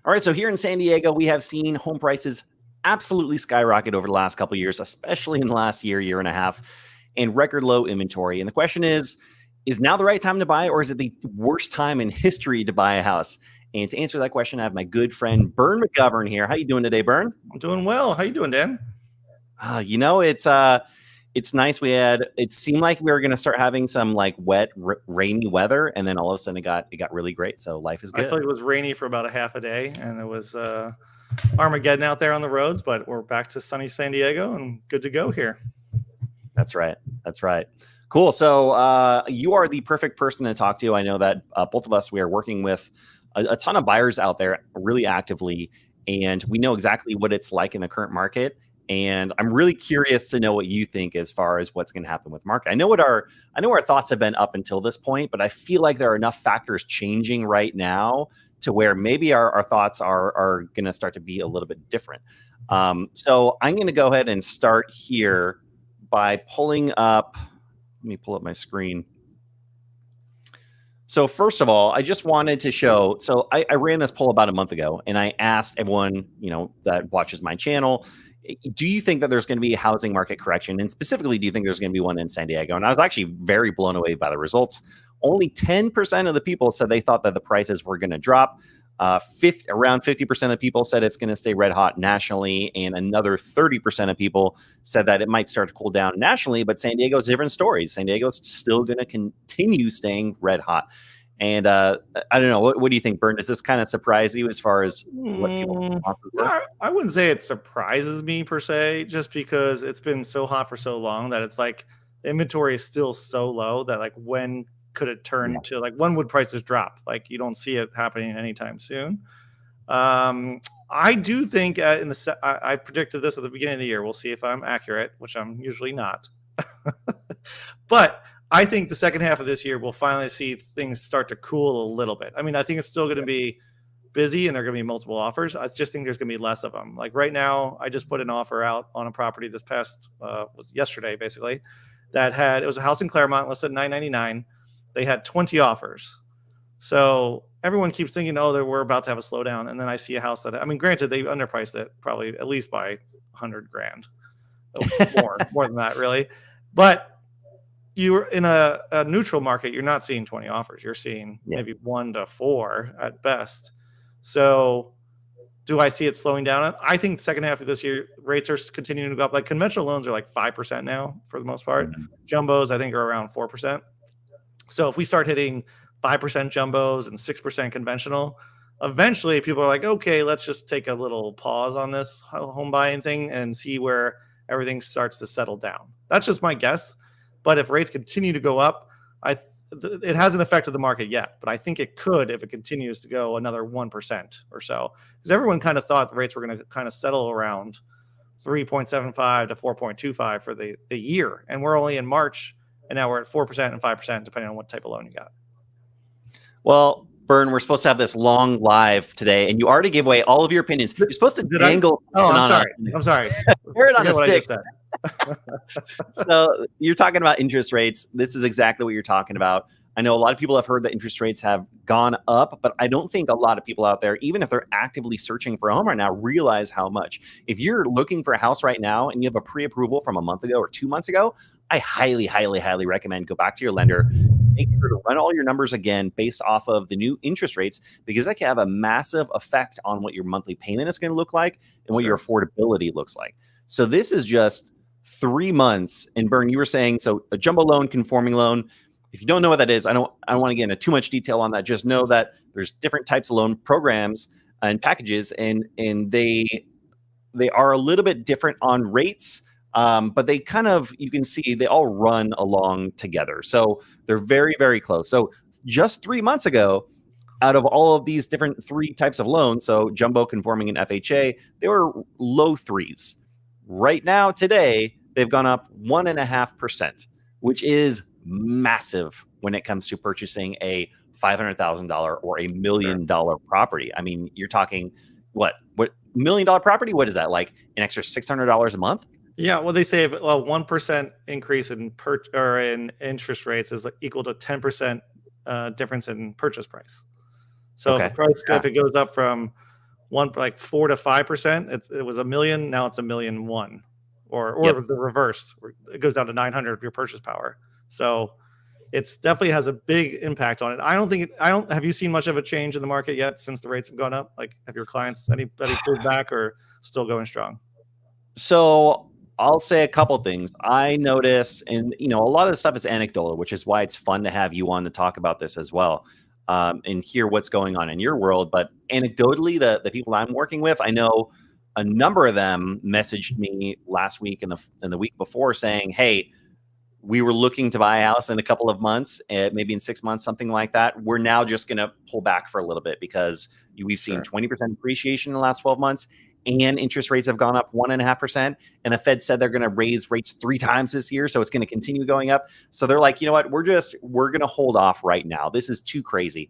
All right, so here in San Diego, we have seen home prices absolutely skyrocket over the last couple of years, especially in the last year and a half, and record low inventory. And the question is now the right time to buy, or is it the worst time in history to buy a house? And to answer that question, I have my good friend Bern McGovern here. How you doing today, Bern? I'm doing well. How you doing, Dan? It's nice. It seemed like we were going to start having some like wet, rainy weather, and then all of a sudden it got really great. So life is good. I thought it was rainy for about a half a day, and it was Armageddon out there on the roads. But we're back to sunny San Diego, and good to go here. That's right. Cool. So you are the perfect person to talk to. I know that both of us, we are working with a ton of buyers out there really actively, and we know exactly what it's like in the current market. And I'm really curious to know what you think as far as what's going to happen with market. I know our thoughts have been up until this point, but I feel like there are enough factors changing right now to where maybe our thoughts are going to start to be a little bit different. So I'm going to go ahead and start here by pulling up. Let me pull up my screen. So first of all, I just wanted to show. So I ran this poll about a month ago, and I asked everyone, that watches my channel, do you think that there's going to be a housing market correction? And specifically, do you think there's going to be one in San Diego? And I was actually very blown away by the results. Only 10% of the people said they thought that the prices were going to drop. Around 50% of people said it's going to stay red hot nationally. And another 30% of people said that it might start to cool down nationally. But San Diego's a different story. San Diego's still going to continue staying red hot. And I don't know. What do you think, Bern? Does this kind of surprise you as far as what people's responses were? I wouldn't say it surprises me per se, just because it's been so hot for so long that it's like the inventory is still so low that like when could it turn to like when would prices drop? Like you don't see it happening anytime soon. I do think I predicted this at the beginning of the year. We'll see if I'm accurate, which I'm usually not. But I think the second half of this year, we'll finally see things start to cool a little bit. I mean, I think it's still going to be busy and there are going to be multiple offers. I just think there's going to be less of them. Like right now, I just put an offer out on a property this past, was yesterday, basically, it was a house in Claremont listed at $999. They had 20 offers. So everyone keeps thinking, we're about to have a slowdown. And then I see a house granted, they underpriced it probably at least by $100,000. More than that, really. But you're in a neutral market, you're not seeing 20 offers. You're seeing maybe 1 to 4 at best. So do I see it slowing down? I think the second half of this year, rates are continuing to go up. Like conventional loans are like 5% now for the most part. Mm-hmm. Jumbos, I think, are around 4%. So if we start hitting 5% jumbos and 6% conventional, eventually people are like, okay, let's just take a little pause on this home buying thing and see where everything starts to settle down. That's just my guess. But if rates continue to go up, it hasn't affected the market yet. But I think it could if it continues to go another 1% or so. Because everyone kind of thought the rates were going to kind of settle around 3.75 to 4.25 for the year. And we're only in March, and now we're at 4% and 5%, depending on what type of loan you got. Well, Bern, we're supposed to have this long live today, and you already gave away all of your opinions. You're supposed to dangle. I'm sorry. Wear it on a stick. So you're talking about interest rates. This is exactly what you're talking about. I know a lot of people have heard that interest rates have gone up, but I don't think a lot of people out there, even if they're actively searching for a home right now, realize how much. If you're looking for a house right now and you have a pre-approval from a month ago or 2 months ago, I highly, highly, highly recommend go back to your lender, make sure to run all your numbers again based off of the new interest rates, because that can have a massive effect on what your monthly payment is going to look like and what your affordability looks like. So this is just 3 months. And Bern, you were saying, so a jumbo loan, conforming loan. If you don't know what that is, I don't want to get into too much detail on that. Just know that there's different types of loan programs and packages, and they are a little bit different on rates, but they kind of, you can see they all run along together. So they're very, very close. So just 3 months ago, out of all of these different 3 types of loans, so jumbo, conforming, and FHA, they were low 3s. Right now, today, they've gone up 1.5%, which is massive when it comes to purchasing a $500,000 or $1 million property. I mean, you're talking what $1 million property? What is that, like an extra $600 a month? Yeah, well, they say 1% increase in interest rates is equal to 10% difference in purchase price. So if it goes up from like 4 to 5%. It was $1 million. Now it's $1.1 million, or the reverse. It goes down to 900 of your purchase power. So it's definitely has a big impact on it. Have you seen much of a change in the market yet since the rates have gone up? Like, have your clients, anybody pulled back or still going strong? So I'll say a couple things. I notice, and a lot of the stuff is anecdotal, which is why it's fun to have you on to talk about this as well, and hear what's going on in your world. But anecdotally, the people I'm working with, I know a number of them messaged me last week and the week before saying, "Hey, we were looking to buy a house in a couple of months, maybe in 6 months, something like that. We're now just going to pull back for a little bit because we've seen 20% appreciation in the last 12 months, and interest rates have gone up 1.5%. And the Fed said they're going to raise rates 3 times this year, so it's going to continue going up. So they're like, you know what? We're going to hold off right now. This is too crazy."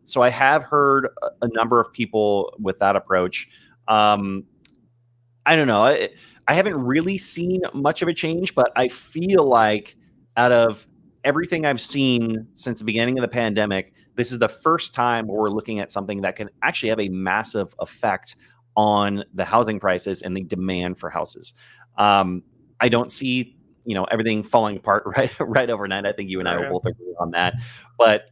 So I have heard a number of people with that approach. I don't know. I haven't really seen much of a change, but I feel like out of everything I've seen since the beginning of the pandemic, this is the first time where we're looking at something that can actually have a massive effect on the housing prices and the demand for houses. I don't see, everything falling apart right overnight. I think you and I will both agree on that. But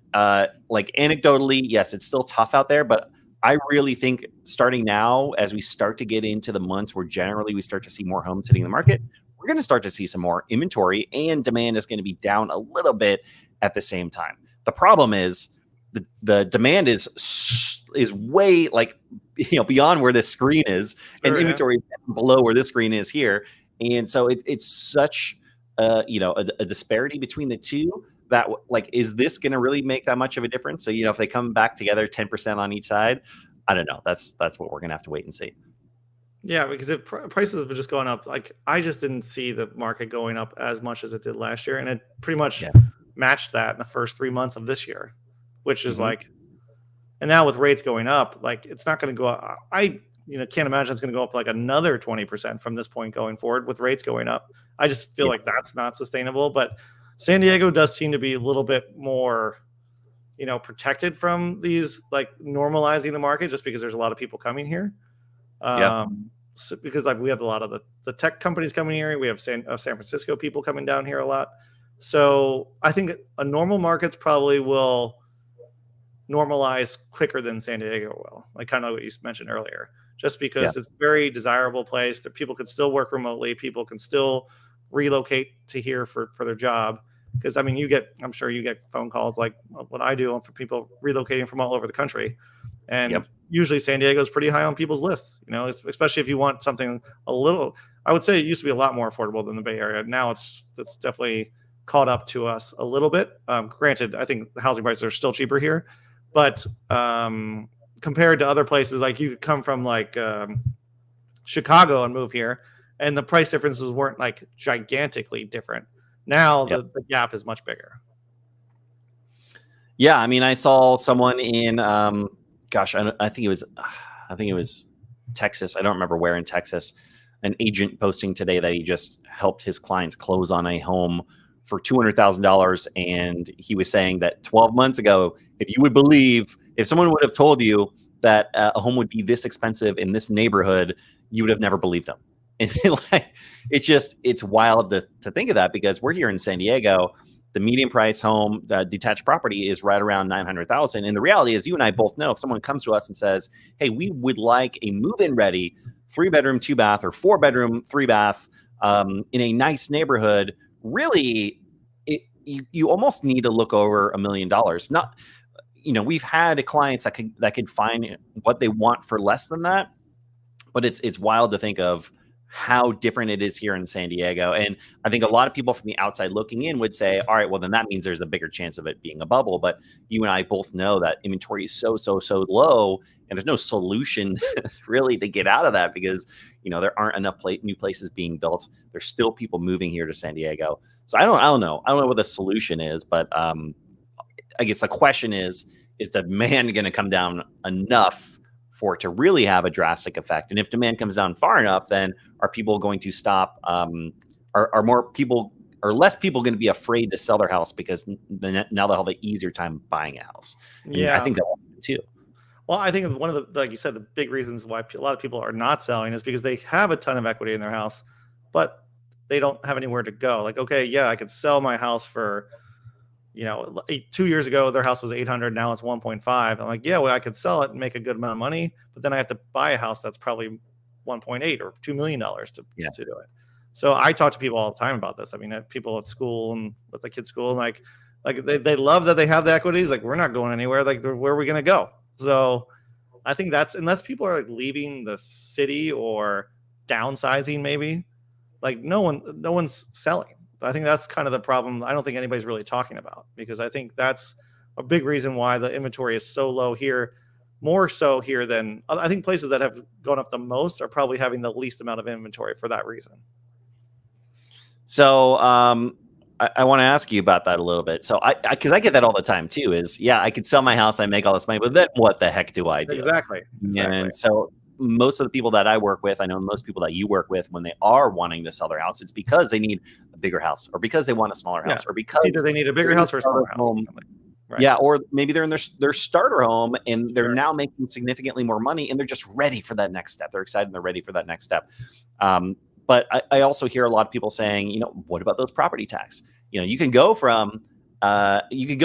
like anecdotally, yes, it's still tough out there, but I really think starting now, as we start to get into the months where generally we start to see more homes hitting the market, we're going to start to see some more inventory, and demand is going to be down a little bit at the same time. The problem is the demand is way beyond where this screen is, and inventory is below where this screen is here. And so it's such a disparity between the two that is this going to really make that much of a difference? So, if they come back together 10% on each side, I don't know. That's what we're going to have to wait and see. Yeah, because if prices have just gone up, I just didn't see the market going up as much as it did last year. And it pretty much matched that in the first 3 months of this year, which is and now with rates going up, it's not going to go up. I can't imagine it's going to go up another 20% from this point going forward with rates going up. I just feel like that's not sustainable. But San Diego does seem to be a little bit more, protected from these normalizing the market, just because there's a lot of people coming here. So because we have a lot of the tech companies coming here. We have San Francisco people coming down here a lot. So I think a normal markets probably will normalize quicker than San Diego will, kind of what you mentioned earlier, just because it's a very desirable place that people can still work remotely. People can still relocate to here for their job. Because I'm sure you get phone calls like what I do for people relocating from all over the country. And usually San Diego is pretty high on people's lists, especially if you want something a little, I would say it used to be a lot more affordable than the Bay Area. Now it's definitely caught up to us a little bit. Granted, I think the housing prices are still cheaper here, but compared to other places, you could come from Chicago and move here, and the price differences weren't gigantically different. Now the gap is much bigger. Yeah, I saw someone in I think it was Texas. I don't remember where in Texas. An agent posting today that he just helped his clients close on a home for $200,000, and he was saying that 12 months ago, if someone would have told you that a home would be this expensive in this neighborhood, you would have never believed him. And it's wild to think of that, because we're here in San Diego. The median price home, detached property, is right around $900,000. And the reality is, you and I both know, if someone comes to us and says, "Hey, we would like a move-in ready 3-bedroom, 2-bath, or 4-bedroom, 3-bath in a nice neighborhood," really, you almost need to look over $1 million. Not, we've had clients that could find what they want for less than that, but it's wild to think of how different it is here in San Diego. And I think a lot of people from the outside looking in would say, all right, well, then that means there's a bigger chance of it being a bubble. But you and I both know that inventory is so low, and there's no solution really to get out of that, because, there aren't enough new places being built. There's still people moving here to San Diego. So I don't know. I don't know what the solution is, but I guess the question is demand going to come down enough for it to really have a drastic effect? And if demand comes down far enough, then are people going to stop? Are more people or less people going to be afraid to sell their house because now they'll have an easier time buying a house? And I think that will happen too. Well, I think one of the, like you said, the big reasons why a lot of people are not selling is because they have a ton of equity in their house, but they don't have anywhere to go. Like, okay, yeah, I could sell my house for, 2 years ago, their house was 800. Now it's 1.5. I'm like, yeah, well, I could sell it and make a good amount of money, but then I have to buy a house that's probably 1.8 or $2 million to do it. So I talk to people all the time about this. I mean, people at school and at the kids' school, and like they love that they have the equities. Like, we're not going anywhere. Like, where are we going to go? So I think that's, unless people are like leaving the city or downsizing, maybe, like no one's selling. I think that's kind of the problem. I don't think anybody's really talking about, because I think that's a big reason why the inventory is so low here, more so here than I think places that have gone up the most are probably having the least amount of inventory for that reason. So I want to ask you about that a little bit. So because I get that all the time too, is I could sell my house, I make all this money, but then what the heck do I do? Exactly. And so most of the people that I work with, I know most people that you work with, when they are wanting to sell their house, it's because they need a bigger house, or because they want a smaller house, or because either they need a bigger house or a smaller house. Right. Yeah, or maybe they're in their starter home and they're now making significantly more money, and they're just ready for that next step. They're excited and they're ready for that next step. But I also hear a lot of people saying, what about those property tax? You can go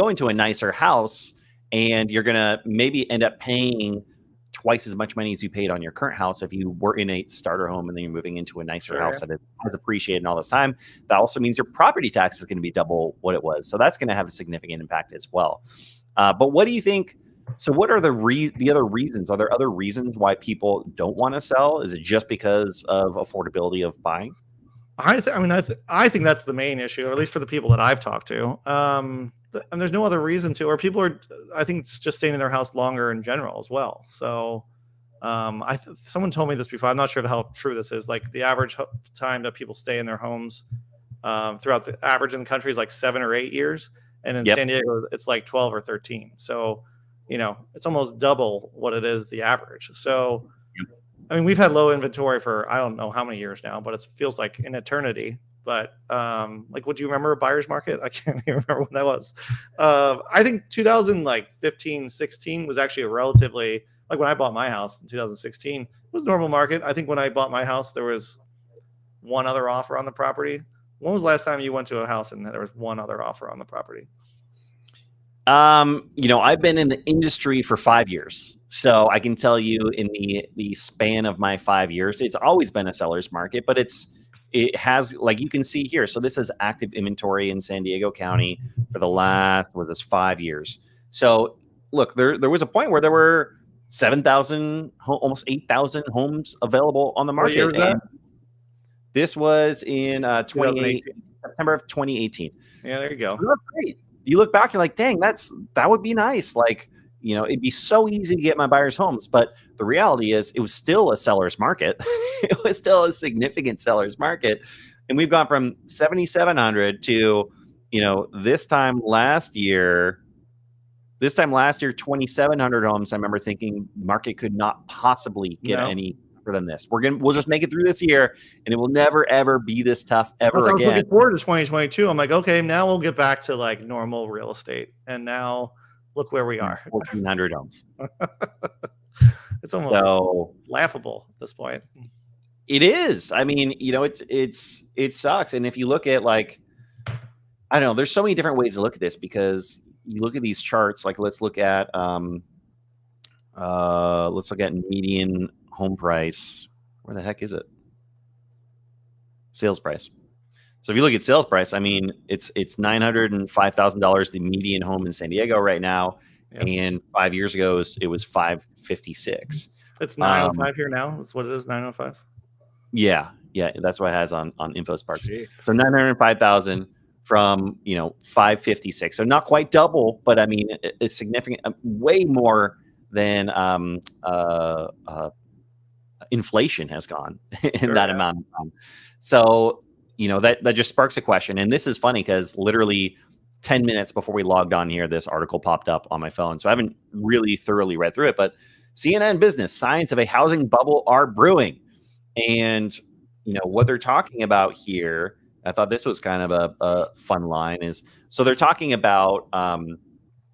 into a nicer house and you're gonna maybe end up paying twice as much money as you paid on your current house if you were in a starter home and then you're moving into a nicer house that has appreciated all this time. That also means your property tax is going to be double what it was. So that's going to have a significant impact as well. But what do you think? So what are the other reasons? Are there other reasons why people don't want to sell? Is it just because of affordability of buying? I think that's the main issue, or at least for the people that I've talked to. And there's no other reason to, or people are, I think, just staying in their house longer in general as well. So someone told me this before. I'm not sure how true this is. Like, the average time that people stay in their homes throughout the average in the country is like 7 or 8 years. And in San Diego, it's like 12 or 13. So, it's almost double what it is the average. So, I mean, we've had low inventory for I don't know how many years now, but it feels like an eternity. But like, what do you remember a buyer's market? I can't even remember when that was. I think 2015, 16 was actually a relatively, like when I bought my house in 2016, it was normal market. I think when I bought my house, there was one other offer on the property. When was the last time you went to a house and there was one other offer on the property? I've been in the industry for 5 years. So I can tell you, in the span of my 5 years, it's always been a seller's market, but it has, like you can see here. So this is active inventory in San Diego County for the last, 5 years. So look, there was a point where there were 7,000, almost 8,000 homes available on the market. What year was that? This was in September of 2018. Yeah, there you go. So that's great. You look back, you're like, dang, that would be nice. Like, it'd be so easy to get my buyers homes. But the reality is, it was still a seller's market. It was still a significant seller's market. And we've gone from 7,700 to, this time last year, 2,700 homes. I remember thinking market could not possibly get any tougher than this. We'll just make it through this year, and it will never ever be this tough ever again. I was looking forward to 2022. I'm like, okay, now we'll get back to like normal real estate. And now look where we are. 1,400 homes. It's almost laughable at this point. It is. I mean, it sucks. And if you look at, like, I don't know, there's so many different ways to look at this, because you look at these charts. Like, let's look at median home price. Where the heck is it? Sales price. So if you look at sales price, I mean, it's $905,000, the median home in San Diego right now. Yep. And 5 years ago, it was $556,000. It's 905 here now. That's what it is, 905. Yeah, that's what it has on InfoSparks. Jeez. So 905,000 from $556,000. So not quite double, but I mean, it's significant, way more than inflation has gone in that amount of time. So that just sparks a question. And this is funny, because literally 10 minutes before we logged on here, this article popped up on my phone. So I haven't really thoroughly read through it, but CNN Business, signs of a housing bubble are brewing. And what they're talking about here, I thought this was kind of a fun line, is so they're talking about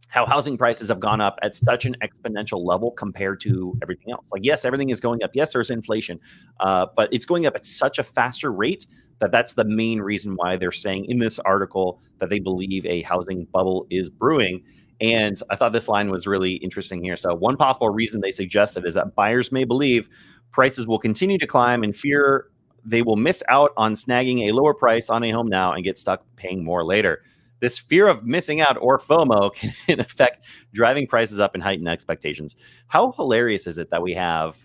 how housing prices have gone up at such an exponential level compared to everything else. Like, yes, everything is going up. Yes, there's inflation, but it's going up at such a faster rate that that's the main reason why they're saying in this article that they believe a housing bubble is brewing. And I thought this line was really interesting here. So one possible reason they suggested is that buyers may believe prices will continue to climb and fear they will miss out on snagging a lower price on a home now and get stuck paying more later. This fear of missing out, or FOMO, can in effect driving prices up and heighten expectations. How hilarious is it that we have,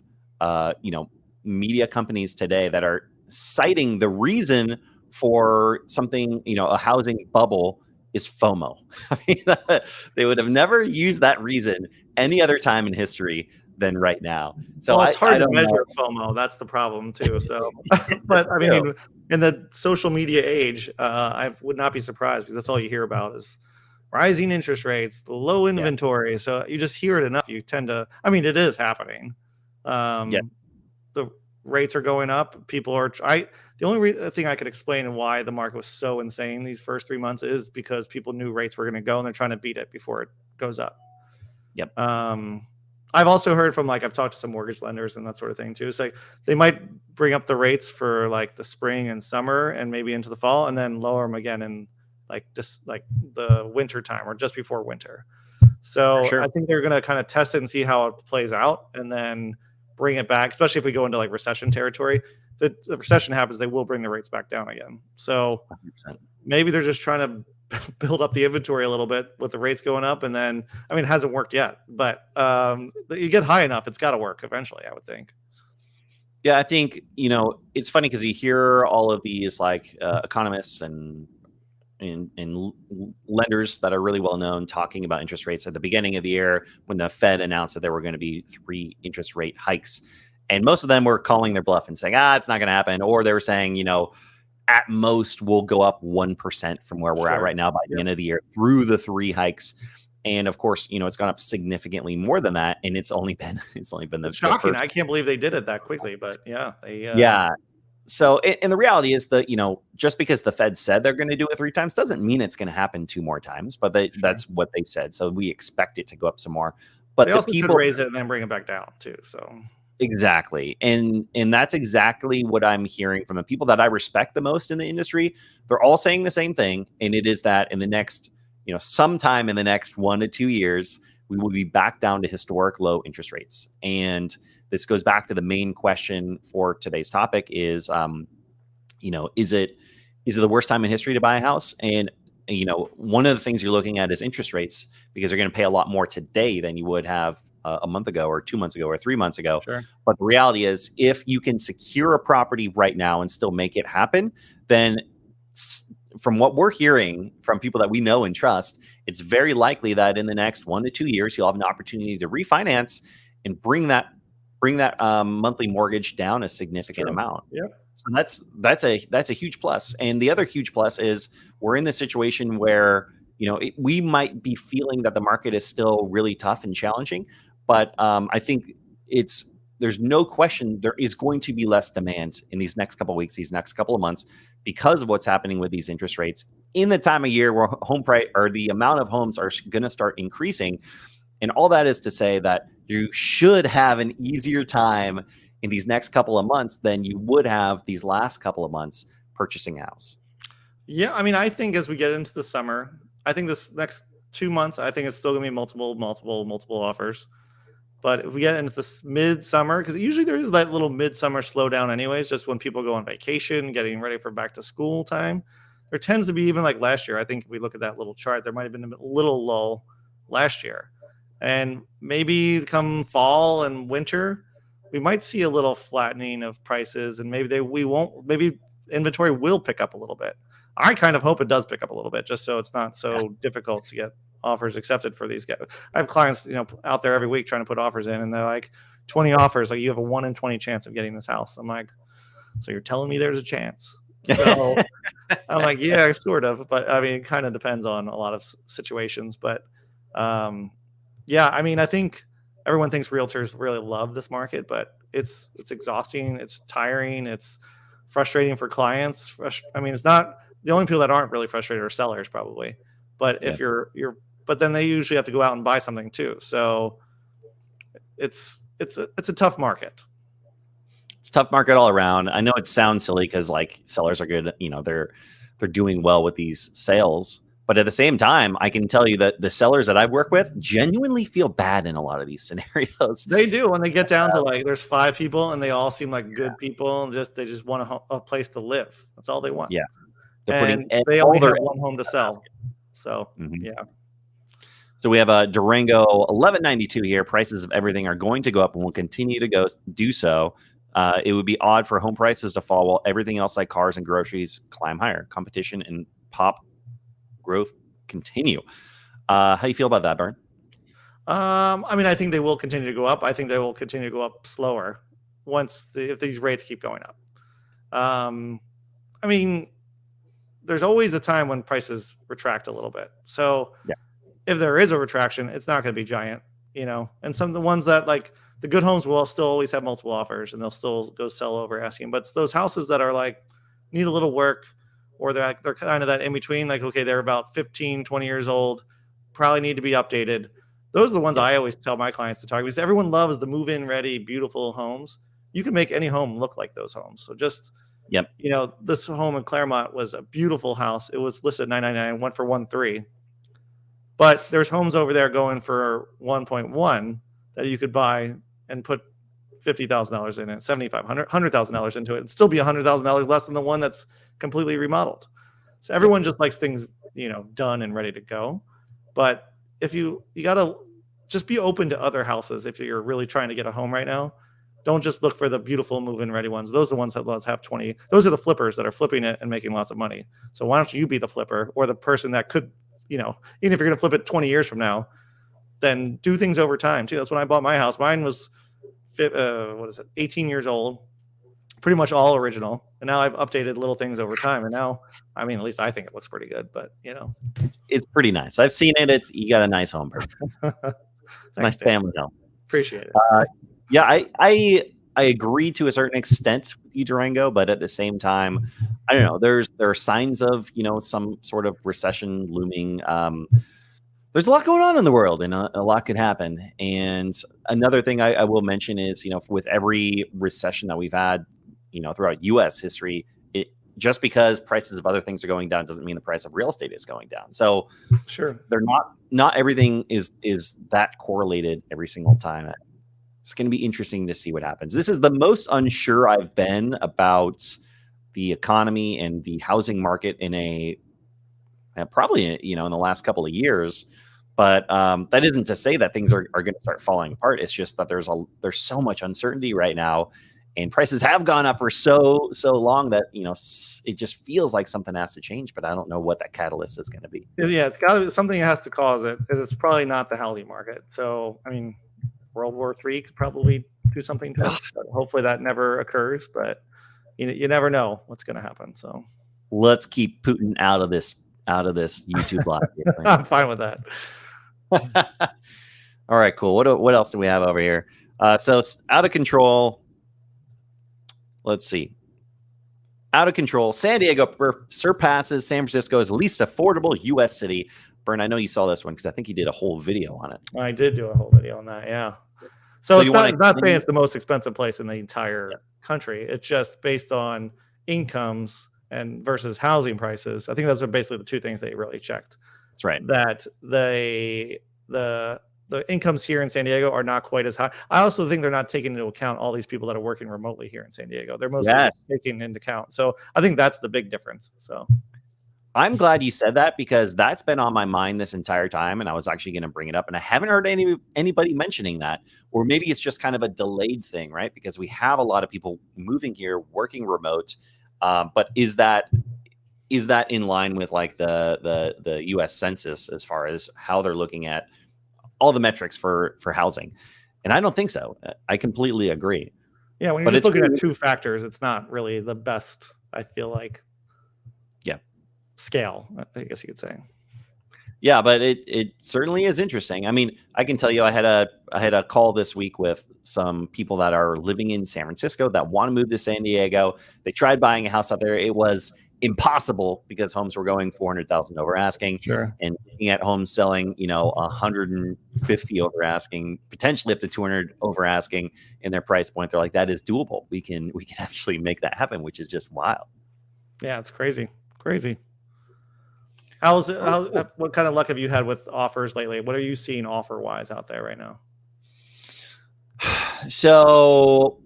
media companies today that are citing the reason for something, a housing bubble is FOMO? I mean, they would have never used that reason any other time in history than right now. So well, it's hard I to don't measure know. FOMO. That's the problem too. So, That's but I true. mean, in the social media age, I would not be surprised because that's all you hear about is rising interest rates, the low Yeah. inventory. So you just hear it enough, you tend to. I mean, it is happening. Yeah. The rates are going up. People are. The only thing I could explain why the market was so insane these first 3 months is because people knew rates were going to go and they're trying to beat it before it goes up. Yep. I've also heard from I've talked to some mortgage lenders and that sort of thing too. It's like they might bring up the rates for like the spring and summer and maybe into the fall, and then lower them again in just the winter time or just before winter. So Sure. I think they're going to kind of test it and see how it plays out, and then bring it back. Especially if we go into recession territory, the recession happens, they will bring the rates back down again. So 100%. maybe they're just trying to build up the inventory a little bit with the rates going up, and then it hasn't worked yet, but you get high enough, it's got to work eventually, I would think. Yeah, I think it's funny because you hear all of these economists and lenders that are really well known talking about interest rates at the beginning of the year when the Fed announced that there were going to be 3 interest rate hikes, and most of them were calling their bluff and saying, it's not going to happen, or they were saying, at most we'll go up 1% from where we're at right now by the end of the year through the 3 hikes. And of course, it's gone up significantly more than that. And it's only been the Shocking. first. I can't believe they did it that quickly, but yeah, Yeah. So, and the reality is that, just because the Fed said they're going to do it 3 times doesn't mean it's going to happen 2 more times, but that's what they said. So we expect it to go up some more, but they also could raise it and then bring it back down too. So exactly. And that's exactly what I'm hearing from the people that I respect the most in the industry. They're all saying the same thing. And it is that in the next, sometime in the next 1 to 2 years, we will be back down to historic low interest rates. And this goes back to the main question for today's topic is, is it the worst time in history to buy a house? And, one of the things you're looking at is interest rates, because you're going to pay a lot more today than you would have a month ago or 2 months ago or 3 months ago. Sure. But the reality is, if you can secure a property right now and still make it happen, then from what we're hearing from people that we know and trust, it's very likely that in the next 1 to 2 years, you'll have an opportunity to refinance and bring that monthly mortgage down a significant amount. Yeah. So that's a huge plus. And the other huge plus is we're in the situation where, we might be feeling that the market is still really tough and challenging, but I think there's no question there is going to be less demand in these next couple of weeks, these next couple of months, because of what's happening with these interest rates in the time of year where home price or the amount of homes are going to start increasing. And all that is to say that you should have an easier time in these next couple of months than you would have these last couple of months purchasing a house. Yeah, I think as we get into the summer, I think this next 2 months, I think it's still going to be multiple offers. But if we get into this midsummer, because usually there is that little midsummer slowdown anyways, just when people go on vacation, getting ready for back to school time. There tends to be, even like last year, I think if we look at that little chart, there might have been a little lull last year. And maybe come fall and winter, we might see a little flattening of prices, and maybe inventory will pick up a little bit. I kind of hope it does pick up a little bit, just so it's not so difficult to get offers accepted for these guys. I have clients, out there every week trying to put offers in, and they're like 20 offers. Like, you have a 1 in 20 chance of getting this house. I'm like, so you're telling me there's a chance? So I'm like, yeah, sort of. But it kind of depends on a lot of situations. But yeah, I think everyone thinks realtors really love this market, but it's exhausting. It's tiring. It's frustrating for clients. It's not the only people that aren't really frustrated are sellers probably. But if you're but then they usually have to go out and buy something too. So it's a tough market. It's a tough market all around. I know it sounds silly because like sellers are good, they're doing well with these sales. But at the same time, I can tell you that the sellers that I've worked with genuinely feel bad in a lot of these scenarios. They do when they get down to like there's 5 people and they all seem like good people and they just want a place to live. That's all they want. Yeah, and they only have one home to sell. So yeah. So we have a Durango 1192 here. Prices of everything are going to go up and will continue to do so. It would be odd for home prices to fall while everything else like cars and groceries climb higher. Competition and pop growth continue. How do you feel about that, Bern? I mean, I think they will continue to go up. I think they will continue to go up slower if these rates keep going up. I mean, there's always a time when prices retract a little bit. So if there is a retraction, it's not going to be giant, and some of the ones that like the good homes will still always have multiple offers and they'll still go sell over asking. But it's those houses that are like need a little work, or they're kind of that in between, like, okay, they're about 15, 20 years old, probably need to be updated. Those are the ones I always tell my clients to target because everyone loves the move-in ready, beautiful homes. You can make any home look like those homes. So just, this home in Claremont was a beautiful house. It was listed $999, went for $1.3. But there's homes over there going for 1.1 that you could buy and put $50,000 in it, $7,500, $100,000 into it, and still be $100,000 less than the one that's completely remodeled. So everyone just likes things, done and ready to go. But if you got to just be open to other houses if you're really trying to get a home right now. Don't just look for the beautiful move-in ready ones. Those are the ones that have 20. Those are the flippers that are flipping it and making lots of money. So why don't you be the flipper or the person that could, even if you're going to flip it 20 years from now, then do things over time too. That's when I bought my house. Mine was 18 years old, pretty much all original. And now I've updated little things over time. And now, I mean, at least I think it looks pretty good, but it's pretty nice. I've seen it. You got a nice home, nice family home. Appreciate it. Yeah, I agree to a certain extent with you, Durango, but at the same time, I don't know. There are signs of some sort of recession looming. There's a lot going on in the world, and a lot could happen. And another thing I will mention is with every recession that we've had throughout U.S. history, just because prices of other things are going down doesn't mean the price of real estate is going down. So sure, they're not everything is that correlated every single time. It's going to be interesting to see what happens. This is the most unsure I've been about the economy and the housing market in probably in the last couple of years. But that isn't to say that things are going to start falling apart. It's just that there's so much uncertainty right now, and prices have gone up for so long that it just feels like something has to change. But I don't know what that catalyst is going to be. Yeah, it's got to be something that has to cause it. It's probably not the housing market. So I mean, World War III could probably do something to us. Hopefully that never occurs, but you never know what's going to happen. So let's keep Putin out of this YouTube live. I'm fine with that. All right, cool. What else do we have over here? So out of control. Let's see. Out of control. San Diego surpasses San Francisco as least affordable U.S. city. Bern, I know you saw this one because I think you did a whole video on it. I did do a whole video on that, yeah. So it's not saying it's the most expensive place in the entire country. It's just based on incomes and versus housing prices. I think those are basically the two things they really checked. That's right. That the incomes here in San Diego are not quite as high. I also think they're not taking into account all these people that are working remotely here in San Diego. They're mostly taking into account. So I think that's the big difference. So I'm glad you said that because that's been on my mind this entire time, and I was actually going to bring it up, and I haven't heard anybody mentioning that. Or maybe it's just kind of a delayed thing, right? Because we have a lot of people moving here, working remote. But is that in line with like the U.S. Census as far as how they're looking at all the metrics for housing? And I don't think so. I completely agree. Yeah, when you're just looking at two factors, it's not really the best, I feel like. Scale, I guess you could say. Yeah, but it certainly is interesting. I mean, I can tell you, I had a call this week with some people that are living in San Francisco that want to move to San Diego. They tried buying a house out there. It was impossible because homes were going 400,000 over asking, Sure. and looking at homes selling, 150 over asking, potentially up to 200 over asking in their price point. They're like, that is doable. We can actually make that happen, which is just wild. Yeah, it's crazy. Crazy. What kind of luck have you had with offers lately? What are you seeing offer wise out there right now? So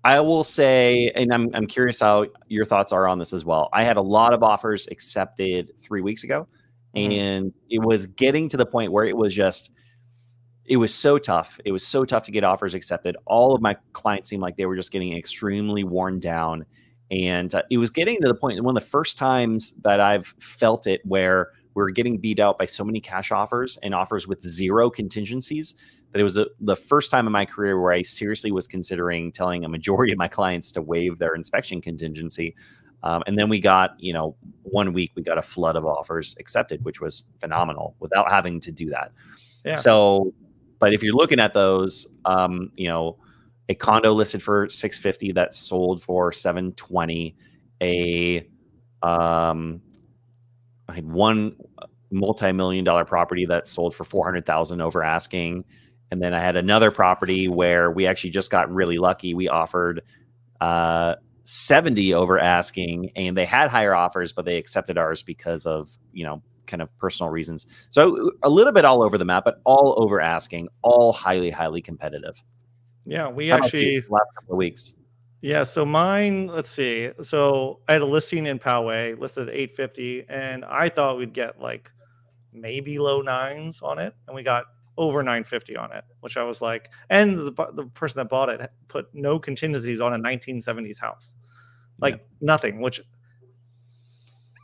I will say, and I'm curious how your thoughts are on this as well. I had a lot of offers accepted 3 weeks ago, and it was getting to the point where it was so tough. It was so tough to get offers accepted. All of my clients seemed like they were just getting extremely worn down. And it was getting to the point, one of the first times that I've felt it, where we were getting beat out by so many cash offers and offers with zero contingencies, that it was the first time in my career where I seriously was considering telling a majority of my clients to waive their inspection contingency. And then we got, 1 week, we got a flood of offers accepted, which was phenomenal without having to do that. Yeah. So, but if you're looking at those, a condo listed for $650 that sold for $720. I had one multi-million-dollar property that sold for $400,000 over asking, and then I had another property where we actually just got really lucky. We offered 70 over asking, and they had higher offers, but they accepted ours because of kind of personal reasons. So a little bit all over the map, but all over asking, all highly, highly competitive. Yeah, we How about actually you, the last couple of weeks. Yeah, so mine, let's see. So I had a listing in Poway listed at 850, and I thought we'd get like maybe low nines on it, and we got over 950 on it, which I was like, and the person that bought it put no contingencies on a 1970s house, like nothing, which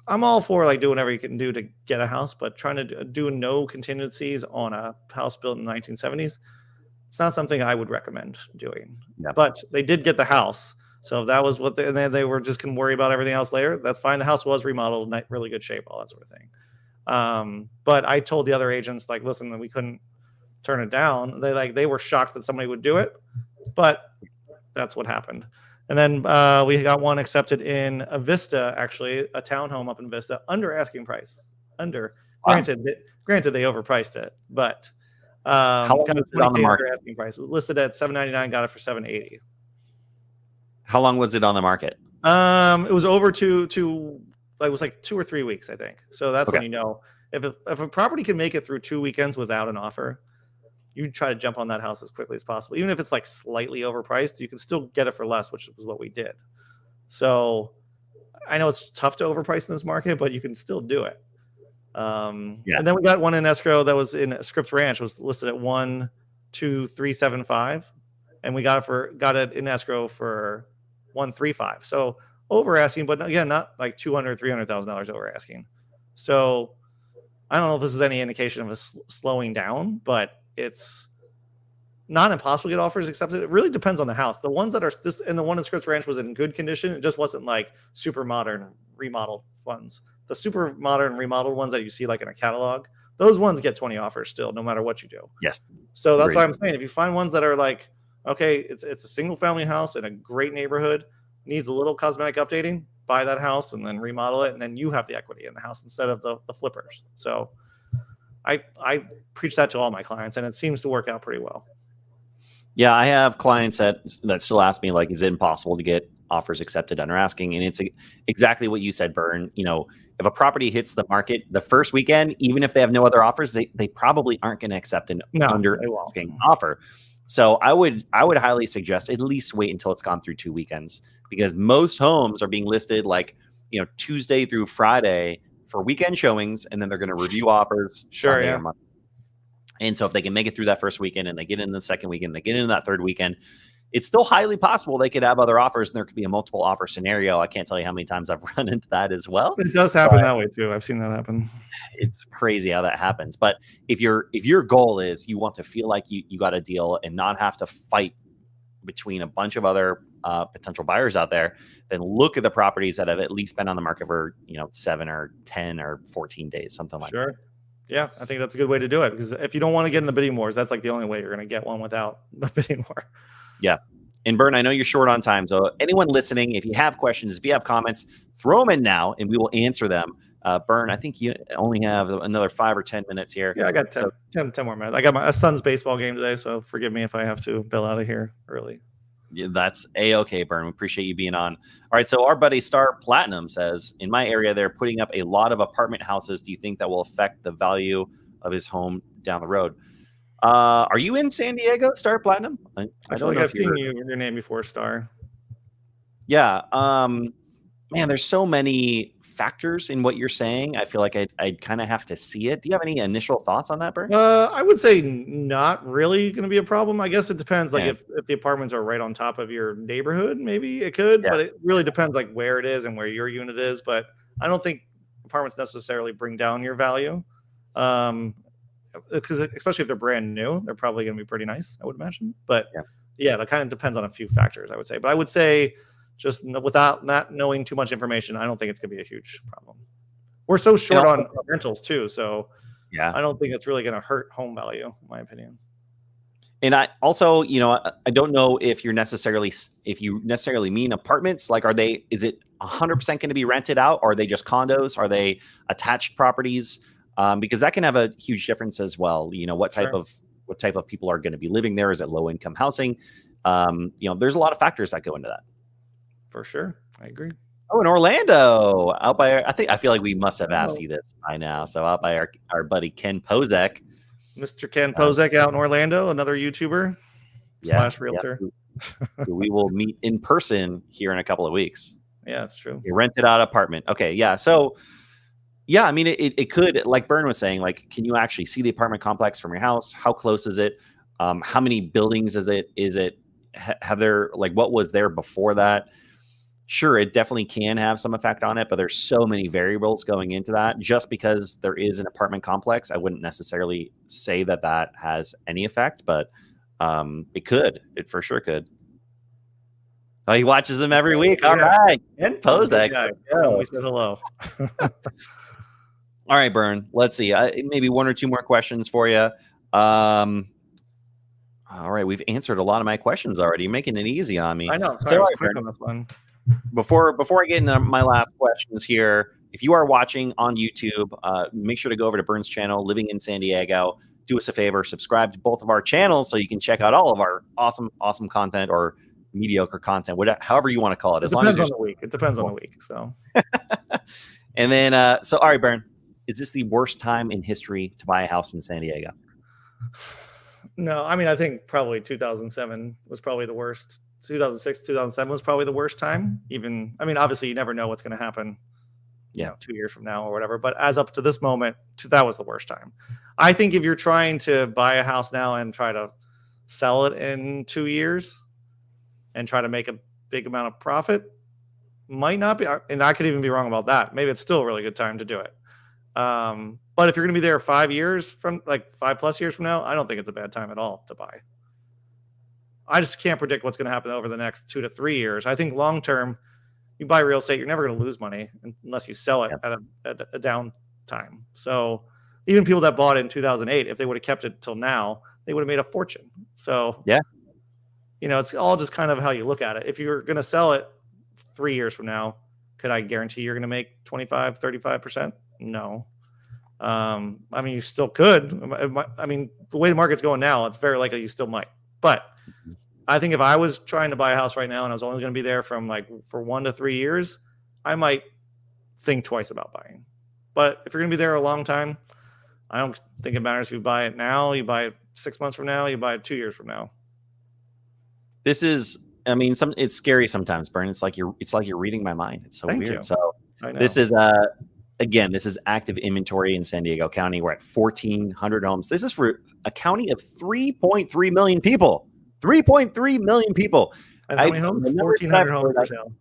I'm all for, like doing whatever you can do to get a house, but trying to do no contingencies on a house built in the 1970s, it's not something I would recommend doing. Yeah. But they did get the house. So if that was what they were just going to worry about everything else later, that's fine. The house was remodeled, really good shape, all that sort of thing. But I told the other agents, like, listen, we couldn't turn it down. They were shocked that somebody would do it, but that's what happened. And then we got one accepted in a Vista, actually, a townhome up in Vista, under asking price. Wow. Granted, they overpriced it, but how long was it on the market? Asking price. Listed at $799, got it for $780. How long was it on the market? It was over it was like 2 or 3 weeks, I think. So that's when if a property can make it through 2 weekends without an offer, you try to jump on that house as quickly as possible. Even if it's like slightly overpriced, you can still get it for less, which was what we did. So I know it's tough to overprice in this market, but you can still do it. And then we got one in escrow that was in Scripps Ranch, was listed at 12375, and we got it in escrow for 135. So over asking, but again, not like $200,000-$300,000 over asking. So I don't know if this is any indication of a slowing down, but it's not impossible to get offers accepted. It really depends on the house. The ones that are this, and the one in Scripps Ranch was in good condition. It just wasn't like super modern remodeled ones. The super modern remodeled ones that you see like in a catalog, those ones get 20 offers still, no matter what you do. Yes. So that's why I'm saying, if you find ones that are like, okay, it's a single family house in a great neighborhood, needs a little cosmetic updating, buy that house and then remodel it, and then you have the equity in the house instead of the flippers. So I preach that to all my clients, and it seems to work out pretty well. Yeah, I have clients that still ask me, like, is it impossible to get offers accepted under asking? And it's exactly what you said, Bern. If a property hits the market the first weekend, even if they have no other offers, they probably aren't going to accept an under asking offer. So I would highly suggest at least wait until it's gone through 2 weekends, because most homes are being listed like, Tuesday through Friday for weekend showings, and then they're going to review offers Sunday or Monday. And so if they can make it through that first weekend and they get into the second weekend, they get into that third weekend, it's still highly possible they could have other offers, and there could be a multiple offer scenario. I can't tell you how many times I've run into that as well. It does happen that way too. I've seen that happen. It's crazy how that happens. But if your goal is you want to feel like you got a deal and not have to fight between a bunch of other potential buyers out there, then look at the properties that have at least been on the market for 7 or 10 or 14 days, something like that. Yeah, I think that's a good way to do it, because if you don't want to get in the bidding wars, that's like the only way you're going to get one without the bidding war. Yeah. And Bern, I know you're short on time, so anyone listening, if you have questions, if you have comments, throw them in now, and we will answer them. Bern, I think you only have another 5 or 10 minutes here. Yeah, I got 10 more minutes. I got my son's baseball game today, so forgive me if I have to bail out of here early. Yeah, that's A-okay, Bern. We appreciate you being on. All right, so our buddy Star Platinum says, in my area, they're putting up a lot of apartment houses. Do you think that will affect the value of his home down the road? Are you in San Diego, Star Platinum? I feel like I've seen your name before, Star. Yeah. Man, there's so many factors in what you're saying. I feel like I'd kind of have to see it. Do you have any initial thoughts on that, Bern? I would say not really going to be a problem. I guess it depends. Like if the apartments are right on top of your neighborhood, maybe it could. But it really depends like where it is and where your unit is. But I don't think apartments necessarily bring down your value. Because especially if they're brand new, they're probably going to be pretty nice, I would imagine. But yeah, that kind of depends on a few factors, I would say. But I would say just without not knowing too much information, I don't think it's going to be a huge problem. We're so short on rentals too, so I don't think it's really going to hurt home value, in my opinion. And I also, I don't know if you necessarily mean apartments. Like, is it 100% going to be rented out? Or are they just condos? Are they attached properties? Because that can have a huge difference as well. What type of people are going to be living there? Is it low income housing? There's a lot of factors that go into that. For sure, I agree. Oh, in Orlando, out by I feel like we must have asked you this by now. So out by our buddy Ken Pozek, Mr. Ken Pozek out in Orlando, another YouTuber / realtor. We will meet in person here in a couple of weeks. Yeah, that's true. A rented out apartment. Okay, yeah. So. Yeah, I mean, it could, like Bern was saying, like, can you actually see the apartment complex from your house? How close is it? How many buildings is it? What was there before that? Sure, it definitely can have some effect on it, but there's so many variables going into that. Just because there is an apartment complex, I wouldn't necessarily say that has any effect, but it could. It for sure could. Oh, he watches them every week. All right. And Pozek. We said hello. All right, Bern. Let's see. Maybe 1 or 2 more questions for you. All right, we've answered a lot of my questions already. You're making it easy on me. I know. Sorry, I was quick on this one. Before I get into my last questions here, if you are watching on YouTube, make sure to go over to Bern's channel, Living in San Diego. Do us a favor, subscribe to both of our channels so you can check out all of our awesome content or mediocre content, however you want to call it. It depends on the week. It depends on the week. So, and then, all right, Bern. Is this the worst time in history to buy a house in San Diego? No, I mean, I think probably 2007 was probably the worst. 2006, 2007 was probably the worst time. Even, I mean, obviously you never know what's going to happen, 2 years from now or whatever. But as up to this moment, that was the worst time. I think if you're trying to buy a house now and try to sell it in 2 years and try to make a big amount of profit, might not be. And I could even be wrong about that. Maybe it's still a really good time to do it. But if you're going to be there 5 years from 5+ years from now, I don't think it's a bad time at all to buy. I just can't predict what's going to happen over the next 2 to 3 years. I think long term, you buy real estate, you're never going to lose money unless you sell it at a down time. So even people that bought it in 2008, if they would have kept it till now, they would have made a fortune. So it's all just kind of how you look at it. If you're going to sell it 3 years from now, could I guarantee you're going to make 25, 35%? No. I mean, you still could. I mean, the way the market's going now, it's very likely you still might. But I think if I was trying to buy a house right now and I was only going to be there for 1 to 3 years, I might think twice about buying. But if you're going to be there a long time, I don't think it matters if you buy it now, you buy it 6 months from now, you buy it 2 years from now. This is, I mean, it's scary sometimes, Bern. It's like you're reading my mind. It's so weird. So this is again, this is active inventory in San Diego County. We're at 1,400 homes. This is for a county of 3.3 million people. 3.3 million people. And how many homes? 1,400 homes for sale.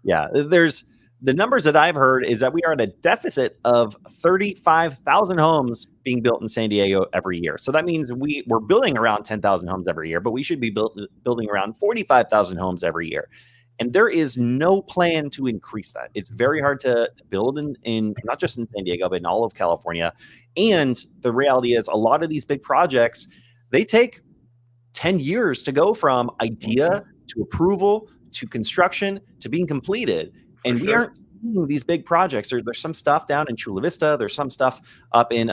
Yeah, the numbers that I've heard is that we are at a deficit of 35,000 homes being built in San Diego every year. So that means we're building around 10,000 homes every year, but we should be building around 45,000 homes every year. And there is no plan to increase that. It's very hard to build in not just in San Diego, but in all of California. And the reality is a lot of these big projects, they take 10 years to go from idea to approval to construction to being completed. And we aren't seeing these big projects. There's some stuff down in Chula Vista. There's some stuff up in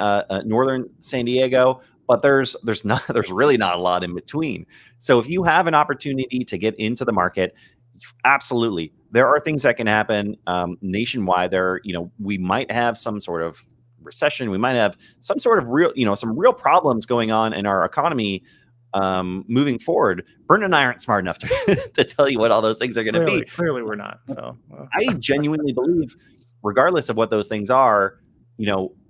northern San Diego, but there's really not a lot in between. So if you have an opportunity to get into the market, absolutely, there are things that can happen nationwide. We might have some sort of recession. We might have some sort of some real problems going on in our economy moving forward. Bern and I aren't smart enough to tell you what all those things are going to be. Clearly, we're not. So I genuinely believe, regardless of what those things are,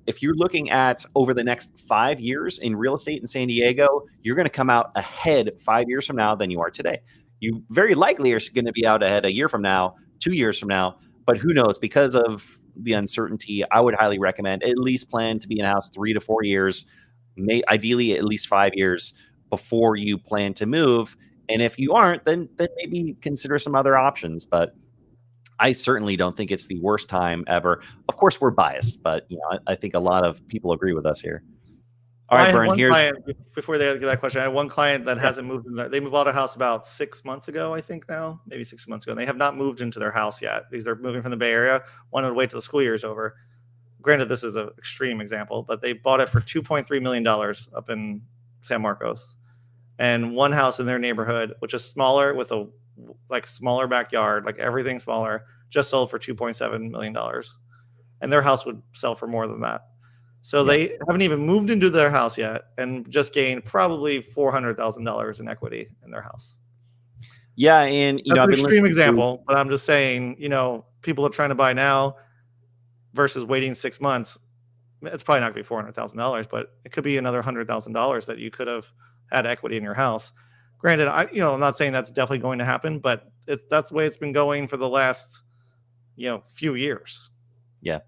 if you're looking at over the next 5 years in real estate in San Diego, you're going to come out ahead 5 years from now than you are today. You very likely are going to be out ahead a year from now, 2 years from now, but who knows? Because of the uncertainty, I would highly recommend at least plan to be in a house 3 to 4 years, ideally at least 5 years before you plan to move. And if you aren't, then maybe consider some other options. But I certainly don't think it's the worst time ever. Of course, we're biased, but I think a lot of people agree with us here. All right, Bern, before they get that question, I had one client that hasn't moved in there. They bought a house about 6 months ago, I think now, maybe 6 months ago. And they have not moved into their house yet because they're moving from the Bay Area, wanted to wait till the school year is over. Granted, this is an extreme example, but they bought it for $2.3 million up in San Marcos. And one house in their neighborhood, which is smaller with a smaller backyard, like everything smaller, just sold for $2.7 million. And their house would sell for more than that. So they haven't even moved into their house yet and just gained probably $400,000 in equity in their house. Yeah. And, that's an extreme example, but I'm just saying, people are trying to buy now versus waiting 6 months. It's probably not going to be $400,000, but it could be another $100,000 that you could have had equity in your house. Granted, I'm not saying that's definitely going to happen, but that's the way it's been going for the last, few years. Yeah.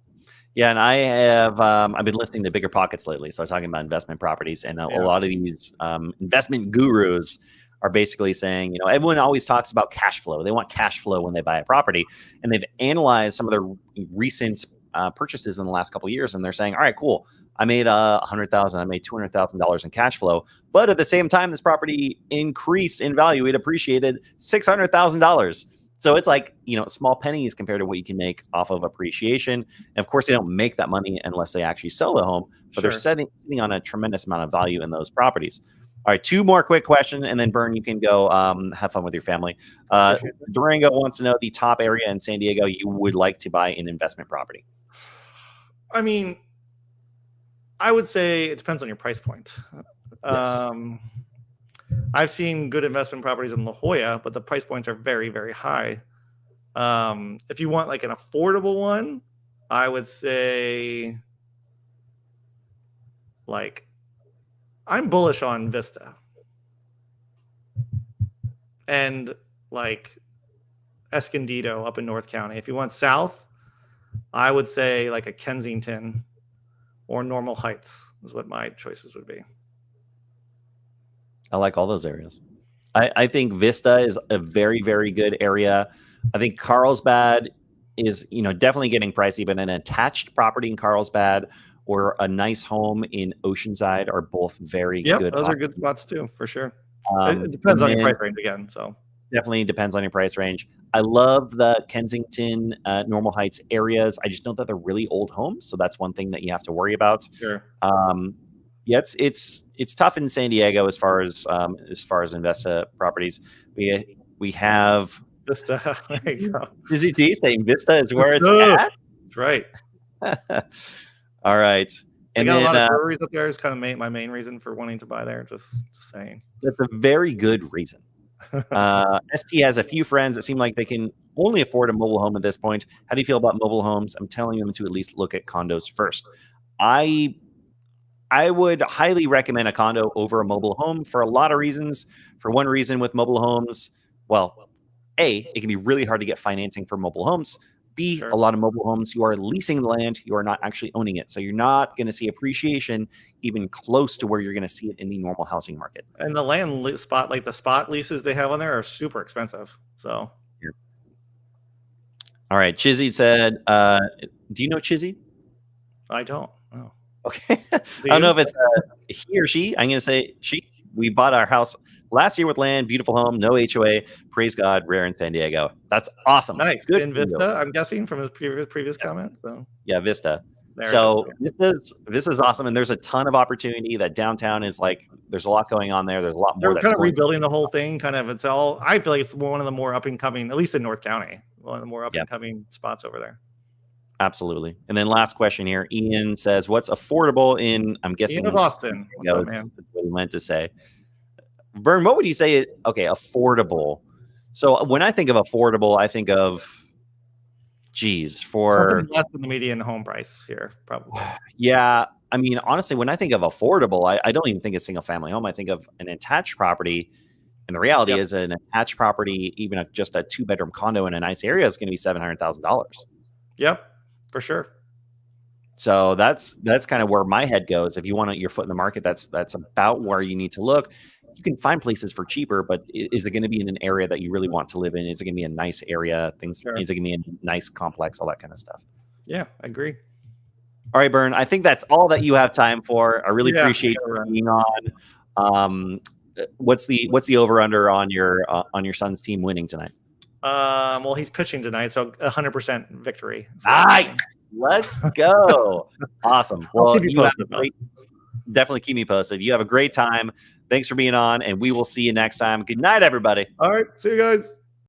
Yeah. And I have, I've been listening to Bigger Pockets lately. So I'm talking about investment properties, and a lot of these investment gurus are basically saying, everyone always talks about cash flow. They want cash flow when they buy a property, and they've analyzed some of their recent purchases in the last couple of years. And they're saying, all right, cool. I made $100,000. I made $200,000 in cash flow. But at the same time, this property increased in value. It appreciated $600,000. So it's like, small pennies compared to what you can make off of appreciation. And of course, they don't make that money unless they actually sell the home, but they're sitting on a tremendous amount of value in those properties. All right, 2 more quick questions, and then Bern, you can go have fun with your family. Durango wants to know the top area in San Diego you would like to buy an investment property. I mean, I would say it depends on your price point. Yes. I've seen good investment properties in La Jolla, but the price points are very, very high. If you want like an affordable one, I would say I'm bullish on Vista and Escondido up in North County. If you want south, I would say like a Kensington or Normal Heights is what my choices would be. I like all those areas. I think Vista is a very, very good area. I think Carlsbad is, definitely getting pricey, but an attached property in Carlsbad or a nice home in Oceanside are both very good. Those are good spots too, for sure. It depends on your price range again. So definitely depends on your price range. I love the Kensington, Normal Heights areas. I just know that they're really old homes, so that's one thing that you have to worry about. Sure. Yeah, it's tough in San Diego as far as Investa properties. We have Vista. There you go. Busy D saying Vista is where it's at. That's right. All right. And got a lot of breweries up there is kind of my main reason for wanting to buy there. Just saying. That's a very good reason. ST has a few friends that seem like they can only afford a mobile home at this point. How do you feel about mobile homes? I'm telling them to at least look at condos first. I would highly recommend a condo over a mobile home for a lot of reasons. For one reason with mobile homes, well, A, it can be really hard to get financing for mobile homes. B, a lot of mobile homes, you are leasing the land, you are not actually owning it. So you're not going to see appreciation even close to where you're going to see it in the normal housing market. And the land spot, like the spot leases they have on there are super expensive. So. All right. Chizzy said, do you know Chizzy? I don't. Oh. Okay. I don't know if it's he or she. I'm going to say she. We bought our house Last year with land, beautiful home, no HOA. Praise God, rare in San Diego. That's awesome. Nice. Good In for you. Vista, I'm guessing from his previous Yes. comment. So Yeah, Vista. there So it is. this is awesome, and there's a ton of opportunity. That downtown is like there's a lot going on there. There's a lot more. They're That's kind of going rebuilding the whole thing. Kind of, it's all. I feel like it's one of the more up and coming, at least in North County, one of the more up and coming spots over there. Absolutely. And then last question here. Ian says, "What's affordable in?" I'm guessing Ian of Austin. What's up, man? That's what he meant to say. Bern, what would you say? Okay, affordable. So when I think of affordable, I think of, for something less than the median home price here, probably. Yeah, I mean, honestly, when I think of affordable, I don't even think a single family home. I think of an attached property, and the reality is an attached property, even just a 2-bedroom condo in a nice area, is going to be $700,000. Yep, for sure. So that's kind of where my head goes. If you want your foot in the market, that's about where you need to look. You can find places for cheaper, but is it going to be in an area that you really want to live in? Is it going to be a nice area? Sure. Is it going to be a nice complex? All that kind of stuff. Yeah, I agree. All right, Bern. I think that's all that you have time for. I really appreciate you being on. What's the over under on your son's team winning tonight? Well, he's pitching tonight, so 100% victory. Nice. Let's go. Awesome. Well, definitely keep me posted. You have a great time. Thanks for being on, and we will see you next time. Good night, everybody. All right. See you guys.